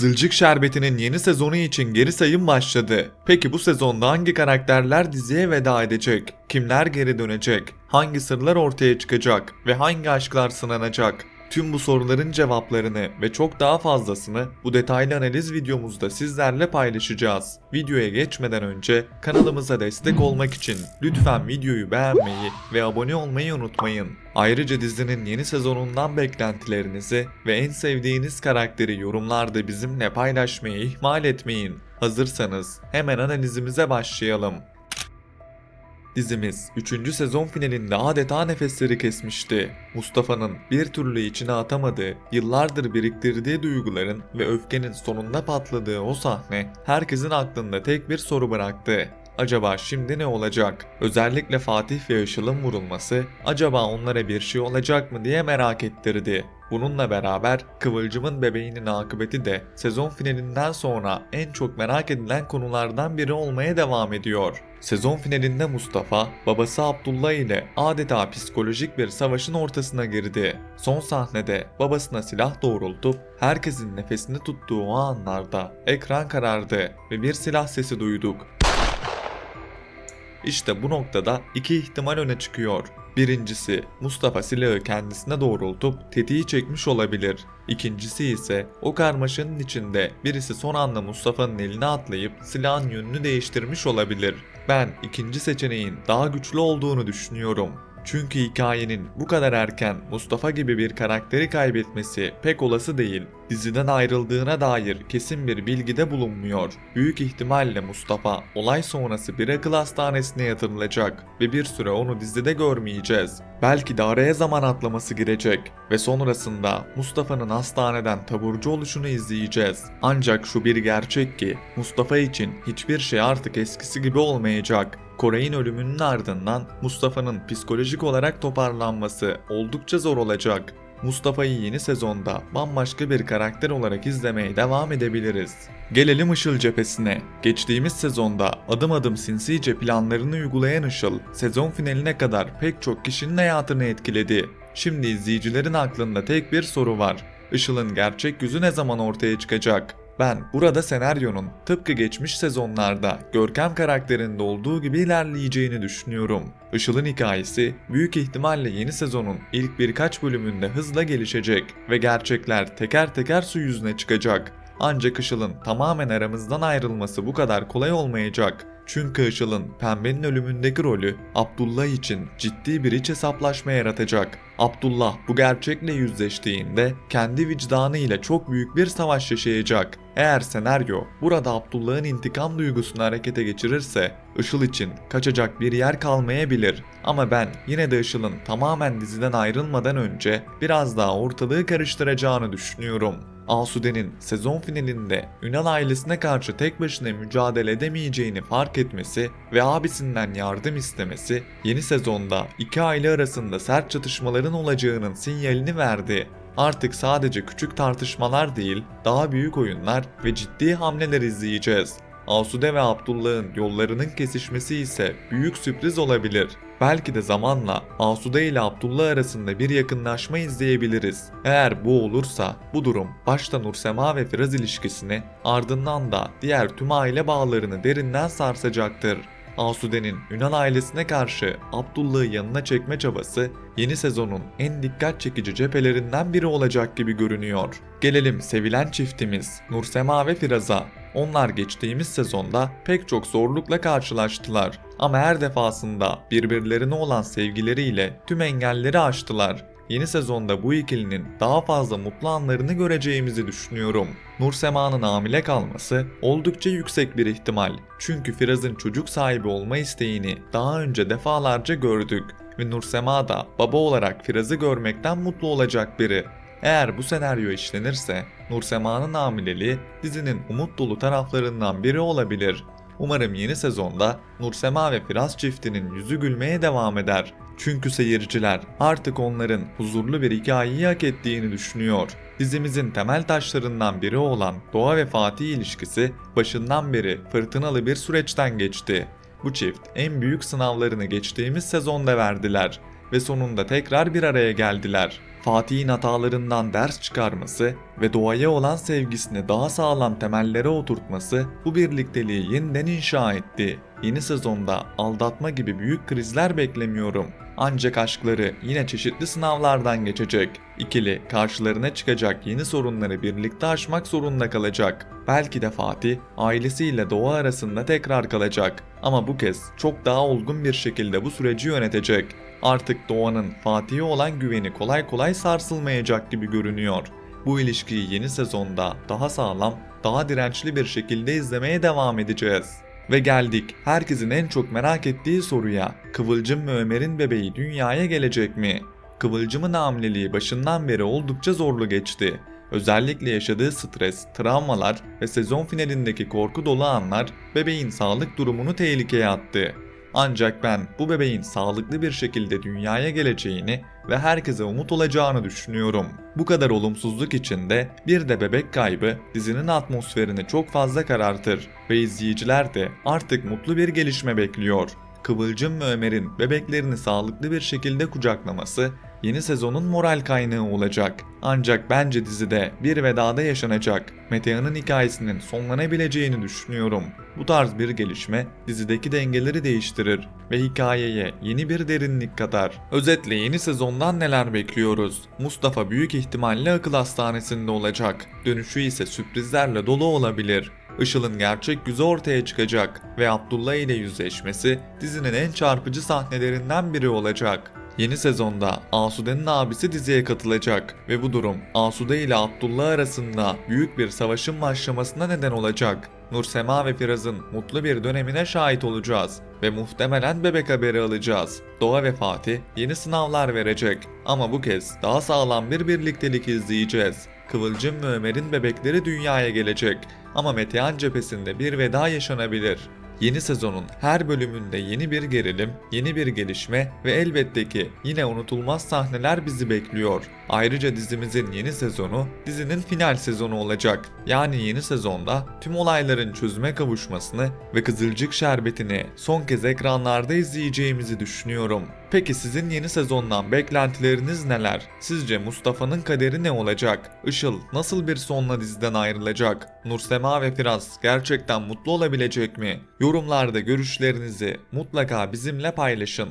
Kızılcık Şerbeti'nin yeni sezonu için geri sayım başladı. Peki bu sezonda hangi karakterler diziye veda edecek? Kimler geri dönecek? Hangi sırlar ortaya çıkacak? Ve hangi aşklar sınanacak? Tüm bu soruların cevaplarını ve çok daha fazlasını bu detaylı analiz videomuzda sizlerle paylaşacağız. Videoya geçmeden önce kanalımıza destek olmak için lütfen videoyu beğenmeyi ve abone olmayı unutmayın. Ayrıca dizinin yeni sezonundan beklentilerinizi ve en sevdiğiniz karakteri yorumlarda bizimle paylaşmayı ihmal etmeyin. Hazırsanız hemen analizimize başlayalım. Dizimiz 3. sezon finalinde adeta nefesleri kesmişti. Mustafa'nın bir türlü içine atamadığı, yıllardır biriktirdiği duyguların ve öfkenin sonunda patladığı o sahne herkesin aklında tek bir soru bıraktı. Acaba şimdi ne olacak? Özellikle Fatih ve Işıl'ın vurulması acaba onlara bir şey olacak mı diye merak ettirdi. Bununla beraber Kıvılcım'ın bebeğinin akıbeti de sezon finalinden sonra en çok merak edilen konulardan biri olmaya devam ediyor. Sezon finalinde Mustafa, babası Abdullah ile adeta psikolojik bir savaşın ortasına girdi. Son sahnede babasına silah doğrultup herkesin nefesini tuttuğu o anlarda ekran karardı ve bir silah sesi duyduk. İşte bu noktada iki ihtimal öne çıkıyor. Birincisi, Mustafa silahı kendisine doğrultup tetiği çekmiş olabilir. İkincisi ise o karmaşanın içinde birisi son anda Mustafa'nın eline atlayıp silahın yönünü değiştirmiş olabilir. Ben ikinci seçeneğin daha güçlü olduğunu düşünüyorum. Çünkü hikayenin bu kadar erken Mustafa gibi bir karakteri kaybetmesi pek olası değil. Diziden ayrıldığına dair kesin bir bilgide bulunmuyor. Büyük ihtimalle Mustafa olay sonrası bir akıl hastanesine yatırılacak ve bir süre onu dizide görmeyeceğiz. Belki de araya zaman atlaması girecek ve sonrasında Mustafa'nın hastaneden taburcu oluşunu izleyeceğiz. Ancak şu bir gerçek ki Mustafa için hiçbir şey artık eskisi gibi olmayacak. Koray'ın ölümünün ardından Mustafa'nın psikolojik olarak toparlanması oldukça zor olacak. Mustafa'yı yeni sezonda bambaşka bir karakter olarak izlemeye devam edebiliriz. Gelelim Işıl cephesine. Geçtiğimiz sezonda adım adım sinsice planlarını uygulayan Işıl, sezon finaline kadar pek çok kişinin hayatını etkiledi. Şimdi izleyicilerin aklında tek bir soru var. Işıl'ın gerçek yüzü ne zaman ortaya çıkacak? Ben burada senaryonun tıpkı geçmiş sezonlarda Görkem karakterinde olduğu gibi ilerleyeceğini düşünüyorum. Işıl'ın hikayesi büyük ihtimalle yeni sezonun ilk birkaç bölümünde hızla gelişecek ve gerçekler teker teker su yüzüne çıkacak. Ancak Işıl'ın tamamen aramızdan ayrılması bu kadar kolay olmayacak. Çünkü Işıl'ın Pembe'nin ölümündeki rolü Abdullah için ciddi bir iç hesaplaşma yaratacak. Abdullah bu gerçekle yüzleştiğinde kendi vicdanı ile çok büyük bir savaş yaşayacak. Eğer senaryo burada Abdullah'ın intikam duygusunu harekete geçirirse Işıl için kaçacak bir yer kalmayabilir. Ama ben yine de Işıl'ın tamamen diziden ayrılmadan önce biraz daha ortalığı karıştıracağını düşünüyorum. Asude'nin sezon finalinde Ünal ailesine karşı tek başına mücadele edemeyeceğini fark etmesi ve abisinden yardım istemesi yeni sezonda iki aile arasında sert çatışmaların olacağının sinyalini verdi. Artık sadece küçük tartışmalar değil, daha büyük oyunlar ve ciddi hamleler izleyeceğiz. Asude ve Abdullah'ın yollarının kesişmesi ise büyük sürpriz olabilir. Belki de zamanla Asude ile Abdullah arasında bir yakınlaşma izleyebiliriz. Eğer bu olursa bu durum başta Nursema ve Firaz ilişkisini ardından da diğer tüm aile bağlarını derinden sarsacaktır. Asude'nin Ünal ailesine karşı Abdullah'ı yanına çekme çabası yeni sezonun en dikkat çekici cephelerinden biri olacak gibi görünüyor. Gelelim sevilen çiftimiz Nursema ve Firaz'a. Onlar geçtiğimiz sezonda pek çok zorlukla karşılaştılar ama her defasında birbirlerine olan sevgileriyle tüm engelleri aştılar. Yeni sezonda bu ikilinin daha fazla mutlu anlarını göreceğimizi düşünüyorum. Nursema'nın hamile kalması oldukça yüksek bir ihtimal. Çünkü Firaz'ın çocuk sahibi olma isteğini daha önce defalarca gördük ve Nursema da baba olarak Firaz'ı görmekten mutlu olacak biri. Eğer bu senaryo işlenirse Nursema'nın hamileliği dizinin umut dolu taraflarından biri olabilir. Umarım yeni sezonda Nursema ve Firaz çiftinin yüzü gülmeye devam eder. Çünkü seyirciler artık onların huzurlu bir hikayeyi hak ettiğini düşünüyor. Dizimizin temel taşlarından biri olan Doğa ve Fatih ilişkisi başından beri fırtınalı bir süreçten geçti. Bu çift en büyük sınavlarını geçtiğimiz sezonda verdiler ve sonunda tekrar bir araya geldiler. Fatih'in hatalarından ders çıkarması ve doğaya olan sevgisini daha sağlam temellere oturtması bu birlikteliği yeniden inşa etti. Yeni sezonda aldatma gibi büyük krizler beklemiyorum. Ancak aşkları yine çeşitli sınavlardan geçecek. İkili karşılarına çıkacak yeni sorunları birlikte aşmak zorunda kalacak. Belki de Fatih ailesiyle Doğa arasında tekrar kalacak. Ama bu kez çok daha olgun bir şekilde bu süreci yönetecek. Artık Doğan'ın Fatih'e olan güveni kolay kolay sarsılmayacak gibi görünüyor. Bu ilişkiyi yeni sezonda daha sağlam, daha dirençli bir şekilde izlemeye devam edeceğiz. Ve geldik herkesin en çok merak ettiği soruya. Kıvılcım ve Ömer'in bebeği dünyaya gelecek mi? Kıvılcım'ın hamileliği başından beri oldukça zorlu geçti. Özellikle yaşadığı stres, travmalar ve sezon finalindeki korku dolu anlar bebeğin sağlık durumunu tehlikeye attı. Ancak ben bu bebeğin sağlıklı bir şekilde dünyaya geleceğini ve herkese umut olacağını düşünüyorum. Bu kadar olumsuzluk içinde bir de bebek kaybı dizinin atmosferini çok fazla karartır ve izleyiciler de artık mutlu bir gelişme bekliyor. Kıvılcım ve Ömer'in bebeklerini sağlıklı bir şekilde kucaklaması yeni sezonun moral kaynağı olacak. Ancak bence dizide bir vedada yaşanacak. Metehan'ın hikayesinin sonlanabileceğini düşünüyorum. Bu tarz bir gelişme dizideki dengeleri değiştirir ve hikayeye yeni bir derinlik katar. Özetle yeni sezondan neler bekliyoruz? Mustafa büyük ihtimalle akıl hastanesinde olacak. Dönüşü ise sürprizlerle dolu olabilir. Işıl'ın gerçek yüzü ortaya çıkacak ve Abdullah ile yüzleşmesi dizinin en çarpıcı sahnelerinden biri olacak. Yeni sezonda Asude'nin abisi diziye katılacak ve bu durum Asude ile Abdullah arasında büyük bir savaşın başlamasına neden olacak. Nursema ve Firaz'ın mutlu bir dönemine şahit olacağız ve muhtemelen bebek haberi alacağız. Doğa ve Fatih yeni sınavlar verecek ama bu kez daha sağlam bir birliktelik izleyeceğiz. Kıvılcım ve Ömer'in bebekleri dünyaya gelecek ama Metehan cephesinde bir veda yaşanabilir. Yeni sezonun her bölümünde yeni bir gerilim, yeni bir gelişme ve elbette ki yine unutulmaz sahneler bizi bekliyor. Ayrıca dizimizin yeni sezonu dizinin final sezonu olacak. Yani yeni sezonda tüm olayların çözüme kavuşmasını ve Kızılcık Şerbeti'ni son kez ekranlarda izleyeceğimizi düşünüyorum. Peki sizin yeni sezondan beklentileriniz neler? Sizce Mustafa'nın kaderi ne olacak? Işıl nasıl bir sonla diziden ayrılacak? Nursema ve Firaz gerçekten mutlu olabilecek mi? Yorumlarda görüşlerinizi mutlaka bizimle paylaşın.